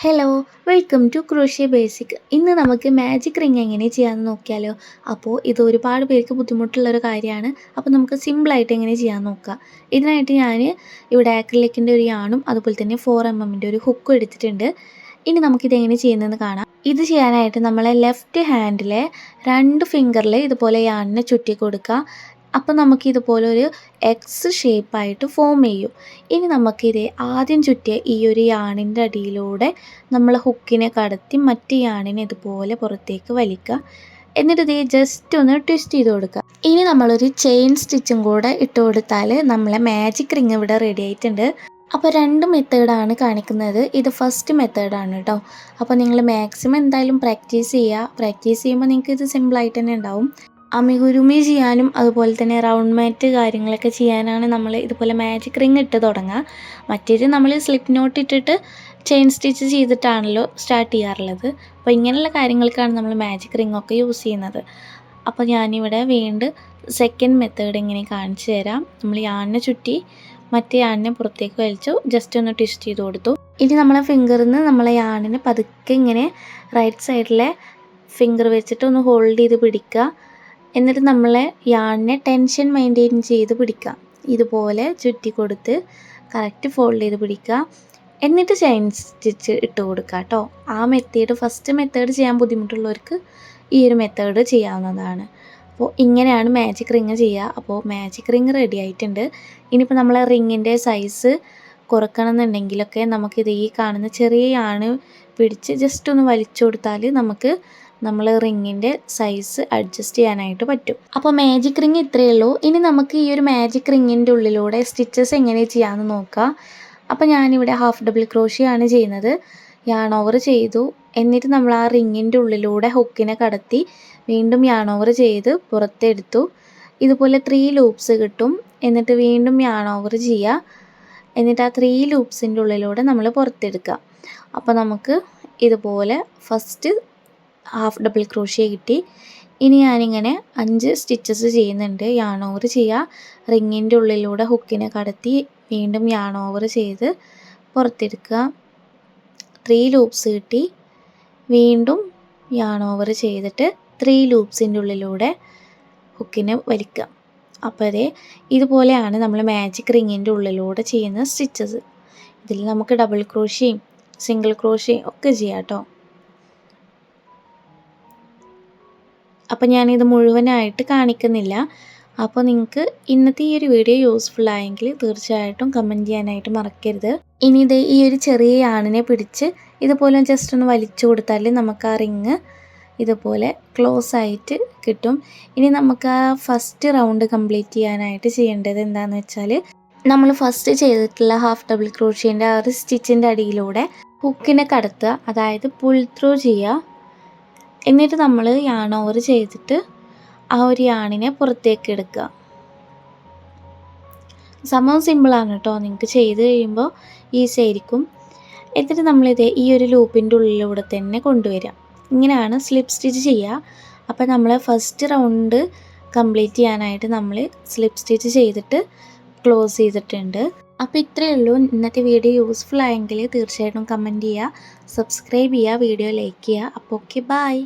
Hello, welcome to crochet basic. ഇന്ന് നമുക്ക് magic ring എങ്ങനെ ചെയ്യാമെന്ന് നോക്കിയാലോ. അപ്പോൾ ഇത് ഒരുപാട് പേർക്ക് ബുദ്ധിമുട്ടുള്ളൊരു കാര്യമാണ്. അപ്പോൾ നമുക്ക് സിമ്പിളായിട്ട് എങ്ങനെ ചെയ്യാമെന്ന് നോക്കാം. ഇതിനായിട്ട് ഞാൻ ഇവിടെ ആക്രിലിക്കിൻ്റെ ഒരു യാണും അതുപോലെ തന്നെ 4mm ഒരു ഹുക്കും എടുത്തിട്ടുണ്ട്. ഇനി നമുക്കിതെങ്ങനെ ചെയ്യുന്നതെന്ന് കാണാം. ഇത് ചെയ്യാനായിട്ട് നമ്മളെ ലെഫ്റ്റ് ഹാൻഡിലെ 2 ഫിംഗറിൽ ഇതുപോലെ യാണിനെ ചുറ്റി കൊടുക്കുക. അപ്പോൾ നമുക്കിതുപോലെ ഒരു എക്സ് ഷേപ്പായിട്ട് ഫോം ചെയ്യും. ഇനി നമുക്കിത് ആദ്യം ചുറ്റിയ ഈ ഒരു യാണിൻ്റെ അടിയിലൂടെ നമ്മൾ ഹുക്കിനെ കടത്തി മറ്റ് യാണിനെ ഇതുപോലെ പുറത്തേക്ക് വലിക്കുക. എന്നിട്ട് ഇത് ജസ്റ്റ് ഒന്ന് ട്വിസ്റ്റ് ചെയ്ത് കൊടുക്കുക. ഇനി നമ്മളൊരു ചെയിൻ സ്റ്റിച്ചും കൂടെ ഇട്ട് കൊടുത്താൽ നമ്മളെ മാജിക് റിങ് ഇവിടെ റെഡി ആയിട്ടുണ്ട്. അപ്പോൾ 2 മെത്തേഡാണ് കാണിക്കുന്നത്. ഇത് ഫസ്റ്റ് മെത്തേഡാണ് കേട്ടോ. അപ്പോൾ നിങ്ങൾ മാക്സിമം എന്തായാലും പ്രാക്ടീസ് ചെയ്യുമ്പോൾ നിങ്ങൾക്ക് ഇത് സിമ്പിളായിട്ട് തന്നെ ഉണ്ടാവും. അമിഗുരുമി ചെയ്യാനും അതുപോലെ തന്നെ റൗണ്ട് മാറ്റ് കാര്യങ്ങളൊക്കെ ചെയ്യാനാണ് നമ്മൾ ഇതുപോലെ മാജിക് റിങ് ഇട്ട് തുടങ്ങുക. മറ്റേത് നമ്മൾ സ്ലിപ്പ് നോട്ട് ഇട്ടിട്ട് ചെയിൻ സ്റ്റിച്ച് ചെയ്തിട്ടാണല്ലോ സ്റ്റാർട്ട് ചെയ്യാറുള്ളത്. അപ്പോൾ ഇങ്ങനെയുള്ള കാര്യങ്ങൾക്കാണ് നമ്മൾ മാജിക് റിങ് ഒക്കെ യൂസ് ചെയ്യുന്നത്. അപ്പോൾ ഞാനിവിടെ വീണ്ടും സെക്കൻഡ് മെത്തേഡ് ഇങ്ങനെ കാണിച്ചു തരാം. നമ്മൾ യാണിനെ ചുറ്റി മറ്റേ യാണിനെ പുറത്തേക്ക് വലിച്ചു ജസ്റ്റ് ഒന്ന് ട്വിസ്റ്റ് ചെയ്ത് കൊടുത്തു. ഇനി നമ്മളെ ഫിംഗറിൽ നിന്ന് നമ്മളെ യാണിനെ പതുക്കെ ഇങ്ങനെ റൈറ്റ് സൈഡിലെ ഫിംഗർ വെച്ചിട്ട് ഒന്ന് ഹോൾഡ് ചെയ്ത് പിടിക്കുക. എന്നിട്ട് നമ്മളെ യാണിനെ ടെൻഷൻ മെയിൻറ്റെയിൻ ചെയ്ത് പിടിക്കുക. ഇതുപോലെ ചുറ്റി കൊടുത്ത് കറക്റ്റ് ഫോൾഡ് ചെയ്ത് പിടിക്കുക. എന്നിട്ട് ചെയിൻ സ്റ്റിച്ച് ഇട്ട് കൊടുക്കുക കേട്ടോ. ഫസ്റ്റ് മെത്തേഡ് ചെയ്യാൻ ബുദ്ധിമുട്ടുള്ളവർക്ക് ഈ ഒരു മെത്തേഡ് ചെയ്യാവുന്നതാണ്. അപ്പോൾ ഇങ്ങനെയാണ് മാജിക് റിങ് ചെയ്യുക. അപ്പോൾ മാജിക് റിങ് റെഡി ആയിട്ടുണ്ട്. ഇനിയിപ്പോൾ നമ്മളെ റിങ്ങിൻ്റെ സൈസ് കുറക്കണം എന്നുണ്ടെങ്കിലൊക്കെ നമുക്കിത് ഈ കാണുന്ന ചെറിയ യാണ് പിടിച്ച് ജസ്റ്റ് ഒന്ന് വലിച്ചു കൊടുത്താൽ നമുക്ക് നമ്മൾ റിങ്ങിൻ്റെ സൈസ് അഡ്ജസ്റ്റ് ചെയ്യാനായിട്ട് പറ്റും. അപ്പോൾ മാജിക് റിങ് ഇത്രയേ ഉള്ളൂ. ഇനി നമുക്ക് ഈ ഒരു മാജിക് റിങ്ങിൻ്റെ ഉള്ളിലൂടെ സ്റ്റിച്ചസ് എങ്ങനെ ചെയ്യാമെന്ന് നോക്കാം. അപ്പോൾ ഞാനിവിടെ ഹാഫ് ഡബിൾ ക്രോഷ്യാണ് ചെയ്യുന്നത്. യാൺ ഓവർ ചെയ്തു. എന്നിട്ട് നമ്മൾ ആ റിങ്ങിൻ്റെ ഉള്ളിലൂടെ ഹുക്കിനെ കടത്തി വീണ്ടും യാൺ ഓവർ ചെയ്ത് പുറത്തെടുത്തു. ഇതുപോലെ 3 ലൂപ്സ് കിട്ടും. എന്നിട്ട് വീണ്ടും യാൺ ഓവർ ചെയ്യുക. എന്നിട്ട് ആ 3 ലൂപ്സിൻ്റെ ഉള്ളിലൂടെ നമ്മൾ പുറത്തെടുക്കുക. അപ്പോൾ നമുക്ക് ഇതുപോലെ ഫസ്റ്റ് ഹാഫ് ഡബിൾ ക്രോഷ്യ കിട്ടി. ഇനി ഞാനിങ്ങനെ 5 സ്റ്റിച്ചസ് ചെയ്യുന്നുണ്ട്. യാൺ ഓവർ ചെയ്യുക, റിങ്ങിൻ്റെ ഉള്ളിലൂടെ ഹുക്കിനെ കടത്തി വീണ്ടും യാൺ ഓവർ ചെയ്ത് പുറത്തെടുക്കുക. 3 ലൂപ്സ് കിട്ടി. വീണ്ടും യാൺ ഓവർ ചെയ്തിട്ട് 3 ലൂപ്സിൻ്റെ ഉള്ളിലൂടെ ഹുക്കിനെ വലിക്കുക. അപ്പോൾ ഇതുപോലെയാണ് നമ്മൾ മാജിക് റിങ്ങിൻ്റെ ഉള്ളിലൂടെ ചെയ്യുന്ന സ്റ്റിച്ചസ്. ഇതിൽ നമുക്ക് ഡബിൾ ക്രോഷ്യയും സിംഗിൾ ക്രോഷ്യയും ഒക്കെ ചെയ്യാം കേട്ടോ. അപ്പോൾ ഞാനിത് മുഴുവനായിട്ട് കാണിക്കുന്നില്ല. അപ്പോൾ നിങ്ങൾക്ക് ഇന്നത്തെ ഈ ഒരു വീഡിയോ യൂസ്ഫുൾ ആയെങ്കിൽ തീർച്ചയായിട്ടും കമൻറ്റ് ചെയ്യാനായിട്ട് മറക്കരുത്. ഇനി ഈ ഒരു ചെറിയ യാണിനെ പിടിച്ച് ഇതുപോലെ ജസ്റ്റ് ഒന്ന് വലിച്ചു കൊടുത്താൽ നമുക്ക് ആ റിങ് ഇതുപോലെ ക്ലോസ് ആയിട്ട് കിട്ടും. ഇനി നമുക്ക് ആ ഫസ്റ്റ് റൗണ്ട് കംപ്ലീറ്റ് ചെയ്യാനായിട്ട് ചെയ്യേണ്ടത് എന്താണെന്ന് വെച്ചാൽ നമ്മൾ ഫസ്റ്റ് ചെയ്തിട്ടുള്ള ഹാഫ് ഡബിൾ ക്രോഷ്യേൻ്റെ ആ ഒരു സ്റ്റിച്ചിൻ്റെ അടിയിലൂടെ ഹുക്കിനെ കടത്തുക, അതായത് പുൾ ത്രൂ ചെയ്യുക. എന്നിട്ട് നമ്മൾ യാൺ ഓവർ ചെയ്തിട്ട് ആ ഒരു യാണിനെ പുറത്തേക്ക് എടുക്കുക. സംഭവം സിമ്പിളാണ് കേട്ടോ. നിങ്ങൾക്ക് ചെയ്ത് കഴിയുമ്പോൾ ഈസി ആയിരിക്കും. എന്നിട്ട് നമ്മളിത് ഈ ഒരു ലൂപ്പിൻ്റെ ഉള്ളിലൂടെ തന്നെ കൊണ്ടുവരിക. ഇങ്ങനെയാണ് സ്ലിപ്പ് സ്റ്റിച്ച് ചെയ്യുക. അപ്പോൾ നമ്മൾ ഫസ്റ്റ് റൗണ്ട് കംപ്ലീറ്റ് ചെയ്യാനായിട്ട് നമ്മൾ സ്ലിപ്പ് സ്റ്റിച്ച് ചെയ്തിട്ട് ക്ലോസ് ചെയ്തിട്ടുണ്ട്. അപ്പോൾ ഇത്രയേ ഉള്ളൂ. ഇന്നത്തെ വീഡിയോ യൂസ്ഫുൾ ആയെങ്കിൽ തീർച്ചയായിട്ടും കമൻറ്റ് ചെയ്യുക, സബ്സ്ക്രൈബ് ചെയ്യുക, വീഡിയോ ലൈക്ക് ചെയ്യുക. അപ്പോൾ ഓക്കെ, ബൈ.